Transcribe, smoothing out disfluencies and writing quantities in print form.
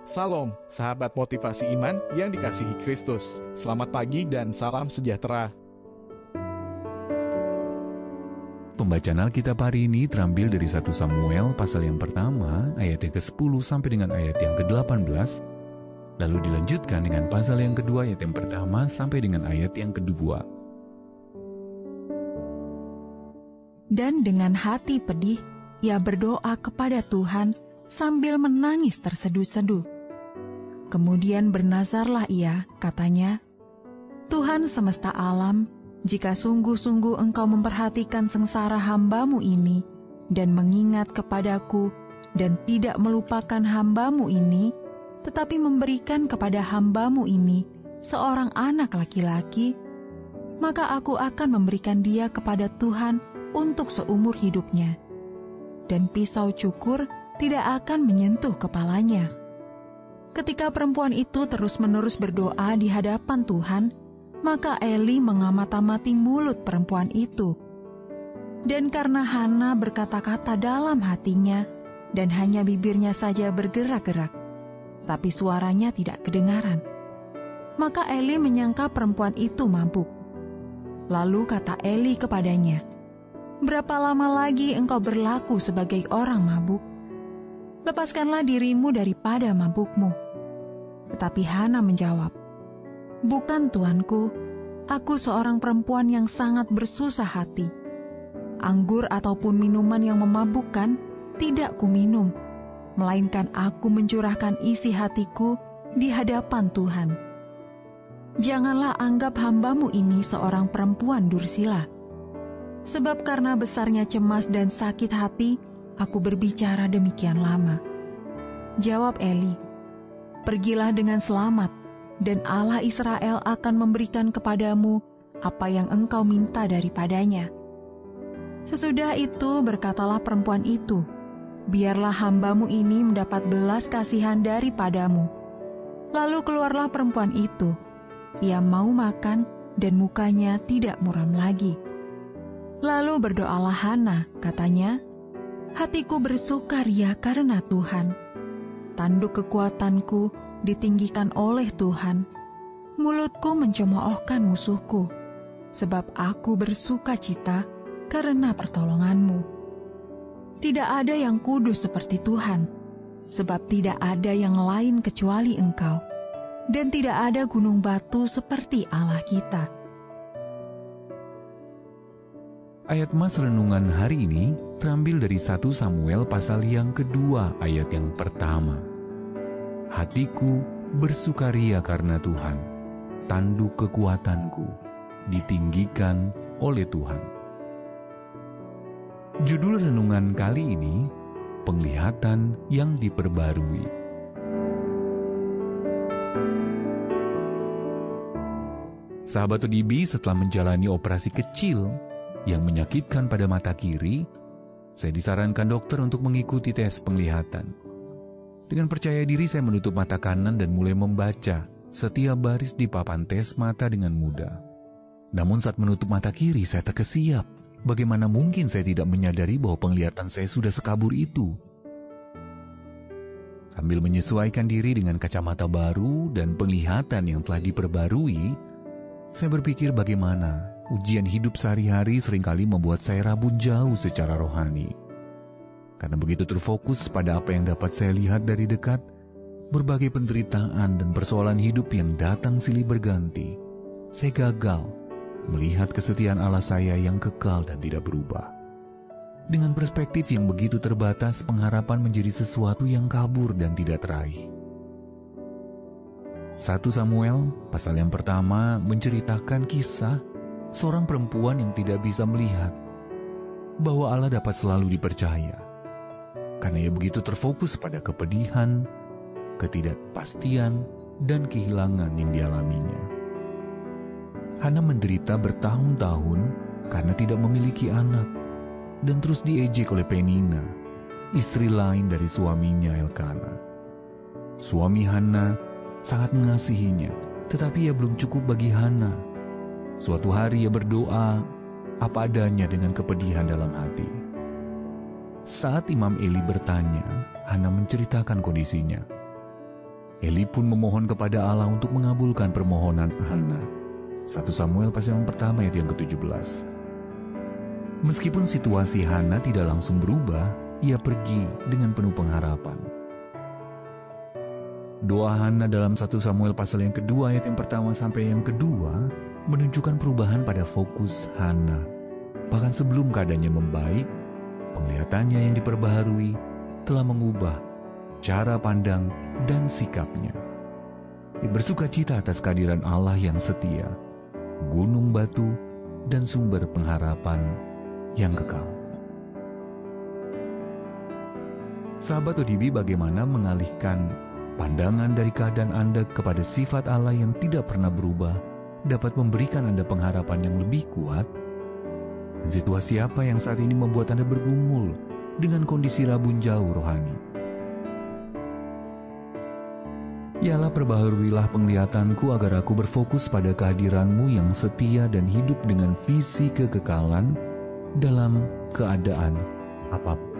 Salam, sahabat motivasi iman yang dikasihi Kristus. Selamat pagi dan salam sejahtera. Pembacaan Alkitab hari ini terambil dari 1 Samuel pasal yang pertama, ayat yang ke-10 sampai dengan ayat yang ke-18, lalu dilanjutkan dengan pasal yang kedua, ayat yang pertama sampai dengan ayat yang kedua. Dan dengan hati pedih, ia berdoa kepada Tuhan sambil menangis terseduh-seduh. Kemudian bernazarlah ia, katanya, Tuhan semesta alam, jika sungguh-sungguh Engkau memperhatikan sengsara hamba-Mu ini, dan mengingat kepadaku, dan tidak melupakan hamba-Mu ini, tetapi memberikan kepada hamba-Mu ini seorang anak laki-laki, maka aku akan memberikan dia kepada Tuhan untuk seumur hidupnya, dan pisau cukur tidak akan menyentuh kepalanya. Ketika perempuan itu terus-menerus berdoa di hadapan Tuhan, maka Eli mengamati mulut perempuan itu. Dan karena Hana berkata-kata dalam hatinya, dan hanya bibirnya saja bergerak-gerak, tapi suaranya tidak kedengaran, maka Eli menyangka perempuan itu mabuk. Lalu kata Eli kepadanya, "Berapa lama lagi engkau berlaku sebagai orang mabuk? Lepaskanlah dirimu daripada mabukmu." Tetapi Hana menjawab, "Bukan tuanku, aku seorang perempuan yang sangat bersusah hati. Anggur ataupun minuman yang memabukkan tidak kuminum, melainkan aku mencurahkan isi hatiku di hadapan Tuhan. Janganlah anggap hamba-Mu ini seorang perempuan dursila. Sebab karena besarnya cemas dan sakit hati, aku berbicara demikian lama." Jawab Eli, "Pergilah dengan selamat, dan Allah Israel akan memberikan kepadamu apa yang engkau minta daripadanya." Sesudah itu berkatalah perempuan itu, "Biarlah hamba-Mu ini mendapat belas kasihan daripadamu." Lalu keluarlah perempuan itu. Ia mau makan dan mukanya tidak muram lagi. Lalu berdoalah Hana, katanya, "Hatiku bersukaria karena Tuhan. Tanduk kekuatanku ditinggikan oleh Tuhan. Mulutku mencemoohkan musuhku, sebab aku bersuka cita karena pertolongan-Mu. Tidak ada yang kudus seperti Tuhan, sebab tidak ada yang lain kecuali Engkau, dan tidak ada gunung batu seperti Allah kita." Ayat Mas Renungan hari ini terambil dari 1 Samuel pasal yang kedua, ayat yang pertama. Hatiku bersukaria karena Tuhan, tanduk kekuatanku ditinggikan oleh Tuhan. Judul renungan kali ini, penglihatan yang diperbarui. Sahabat ODB, setelah menjalani operasi kecil yang menyakitkan pada mata kiri, saya disarankan dokter untuk mengikuti tes penglihatan. Dengan percaya diri saya menutup mata kanan dan mulai membaca setiap baris di papan tes mata dengan mudah. Namun saat menutup mata kiri saya terkesiap. Bagaimana mungkin saya tidak menyadari bahwa penglihatan saya sudah sekabur itu? Sambil menyesuaikan diri dengan kacamata baru dan penglihatan yang telah diperbarui, saya berpikir bagaimana ujian hidup sehari-hari seringkali membuat saya rabun jauh secara rohani. Karena begitu terfokus pada apa yang dapat saya lihat dari dekat, berbagai penderitaan dan persoalan hidup yang datang silih berganti, saya gagal melihat kesetiaan Allah saya yang kekal dan tidak berubah. Dengan perspektif yang begitu terbatas, pengharapan menjadi sesuatu yang kabur dan tidak teraih. 1 Samuel pasal yang pertama menceritakan kisah seorang perempuan yang tidak bisa melihat bahwa Allah dapat selalu dipercaya. Karena ia begitu terfokus pada kepedihan, ketidakpastian, dan kehilangan yang dialaminya. Hana menderita bertahun-tahun karena tidak memiliki anak, dan terus diejek oleh Penina, istri lain dari suaminya Elkana. Suami Hana sangat mengasihinya, tetapi ia belum cukup bagi Hana. Suatu hari ia berdoa apa adanya dengan kepedihan dalam hati. Saat Imam Eli bertanya, Hana menceritakan kondisinya. Eli pun memohon kepada Allah untuk mengabulkan permohonan Hana. 1 Samuel pasal yang pertama ayat yang ke-17. Meskipun situasi Hana tidak langsung berubah, ia pergi dengan penuh pengharapan. Doa Hana dalam 1 Samuel pasal yang kedua ayat yang pertama sampai yang kedua menunjukkan perubahan pada fokus Hana. Bahkan sebelum keadaannya membaik, penglihatannya yang diperbaharui telah mengubah cara pandang dan sikapnya. Ia bersukacita atas kehadiran Allah yang setia, gunung batu, dan sumber pengharapan yang kekal. Sahabat ODB, bagaimana mengalihkan pandangan dari keadaan Anda kepada sifat Allah yang tidak pernah berubah dapat memberikan Anda pengharapan yang lebih kuat? Dan situasi apa yang saat ini membuat Anda bergumul dengan kondisi rabun jauh rohani? Ya Allah, perbaharuilah penglihatanku agar aku berfokus pada kehadiran-Mu yang setia dan hidup dengan visi kekekalan dalam keadaan apapun.